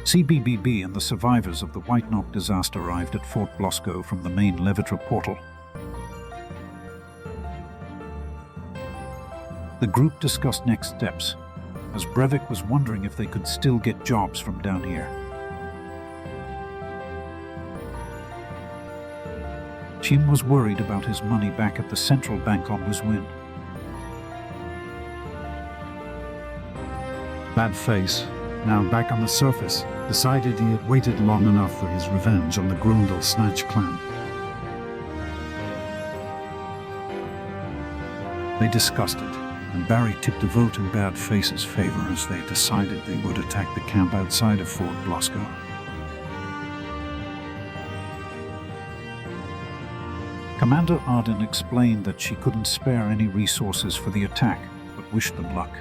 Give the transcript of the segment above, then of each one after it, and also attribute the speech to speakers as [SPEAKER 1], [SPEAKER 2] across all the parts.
[SPEAKER 1] CBBB and the survivors of the White Knock disaster arrived at Fort Blosco from the main Levitra portal. The group discussed next steps, as Brevik was wondering if they could still get jobs from down here. Tim was worried about his money back at the central bank on Wiswin.
[SPEAKER 2] Bad Face, now back on the surface, decided he had waited long enough for his revenge on the Grundelsnatch clan. They discussed it, and Barry tipped a vote in Bad Face's favor as they decided they would attack the camp outside of Fort Blosco.
[SPEAKER 1] Commander Arden explained that she couldn't spare any resources for the attack, but wished them luck.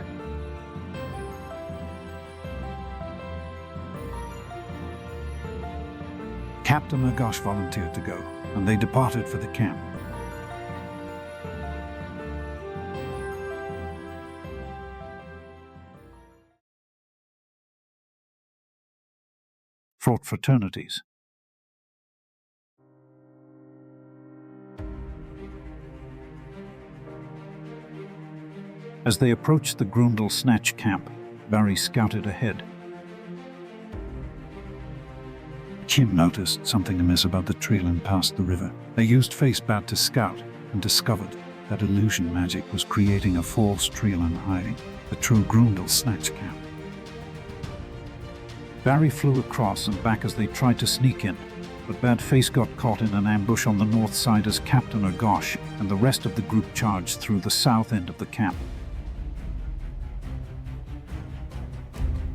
[SPEAKER 1] Captain Agash volunteered to go, and they departed for the camp. Fraught Fraternities. As they approached the Grundelsnatch camp, Barry scouted ahead.
[SPEAKER 2] Kim noticed something amiss about the trail and past the river. They used Facebat to scout and discovered that illusion magic was creating a false trail and hiding the true Grundelsnatch camp.
[SPEAKER 1] Barry flew across and back as they tried to sneak in, but Bad Face got caught in an ambush on the north side as Captain Agash and the rest of the group charged through the south end of the camp.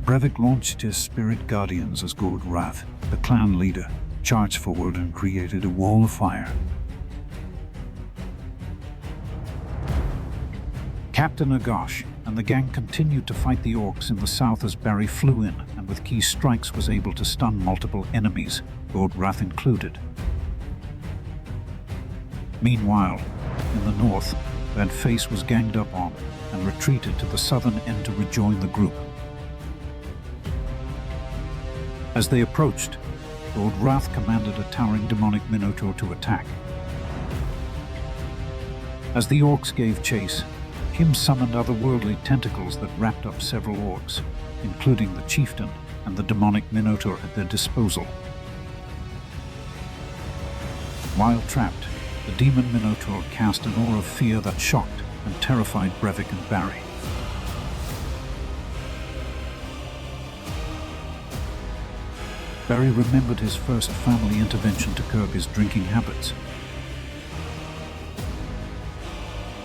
[SPEAKER 2] Brevik launched his spirit guardians as Gord Wrath, the clan leader, charged forward and created a wall of fire.
[SPEAKER 1] Captain Agash and the gang continued to fight the orcs in the south as Barry flew in and with key strikes was able to stun multiple enemies, Gord Wrath included. Meanwhile, in the north, Bad Face was ganged up on and retreated to the southern end to rejoin the group. As they approached, Gord Wrath commanded a towering demonic minotaur to attack. As the orcs gave chase, Kim summoned otherworldly tentacles that wrapped up several orcs, including the chieftain and the demonic minotaur at their disposal. While trapped, the demon minotaur cast an aura of fear that shocked and terrified Brevik and Barry. Barry remembered his first family intervention to curb his drinking habits.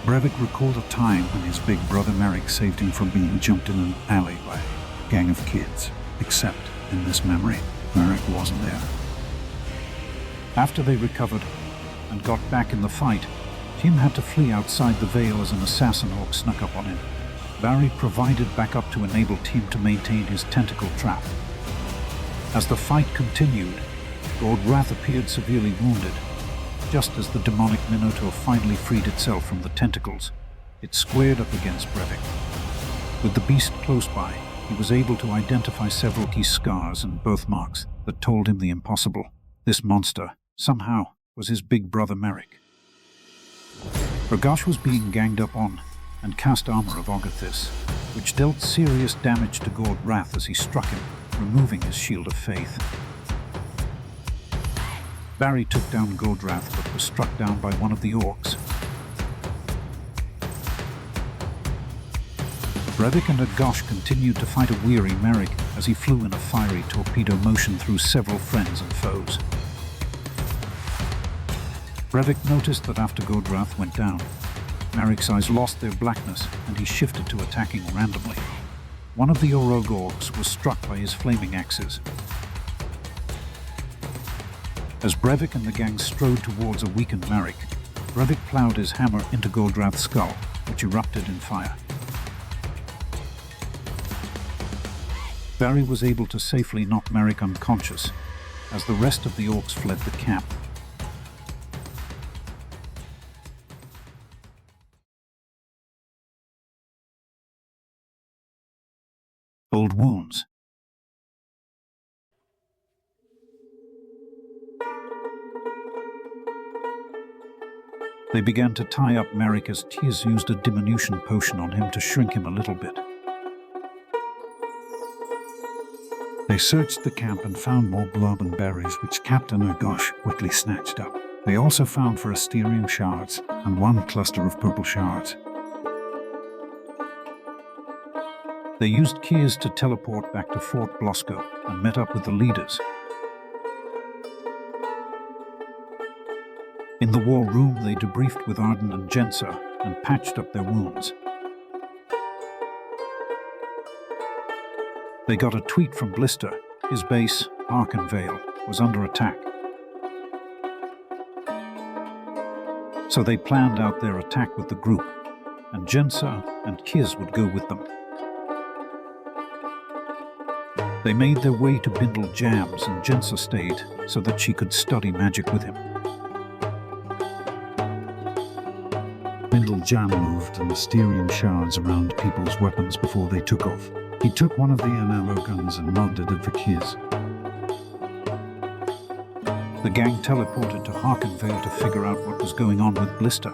[SPEAKER 2] Brevik recalled a time when his big brother Merrick saved him from being jumped in an alley by a gang of kids, except in this memory, Merrick wasn't there.
[SPEAKER 1] After they recovered and got back in the fight, Tim had to flee outside the Vale as an assassin orc snuck up on him. Barry provided backup to enable Tim to maintain his tentacle trap. As the fight continued, Gord Wrath appeared severely wounded. Just as the demonic minotaur finally freed itself from the tentacles, it squared up against Brevik. With the beast close by, he was able to identify several key scars and birthmarks that told him the impossible. This monster, somehow, was his big brother Merrick. Agash was being ganged up on and cast armor of Ogathis, which dealt serious damage to Gord Wrath as he struck him, removing his shield of faith. Barry took down Gord Wrath but was struck down by one of the orcs. Brevik and Agash continued to fight a weary Merrick as he flew in a fiery torpedo motion through several friends and foes. Brevik noticed that after Gord Wrath went down, Merrick's eyes lost their blackness and he shifted to attacking randomly. One of the Orog orcs was struck by his flaming axes. As Brevik and the gang strode towards a weakened Merrick, Brevik plowed his hammer into Gord Wrath's skull, which erupted in fire. Barry was able to safely knock Merrick unconscious, as the rest of the orcs fled the camp. Old wounds. They began to tie up Merrick as Tiz used a diminution potion on him to shrink him a little bit.
[SPEAKER 2] They searched the camp and found more blob and berries, which Captain Ergosh quickly snatched up. They also found Frasterium shards and one cluster of purple shards.
[SPEAKER 1] They used Kiers to teleport back to Fort Blosco and met up with the leaders. In the war room, they debriefed with Arden and Jensa and patched up their wounds. They got a tweet from Blister. His base, Arkenvale, was under attack. So they planned out their attack with the group, and Jensa and Kiz would go with them. They made their way to Bindle Jams, and Jensa stayed so that she could study magic with him.
[SPEAKER 2] Bindle Jam moved the Mysterium shards around people's weapons before they took off. He took one of the MLO guns and modded it for Kiz.
[SPEAKER 1] The gang teleported to Harkenvale to figure out what was going on with Blister.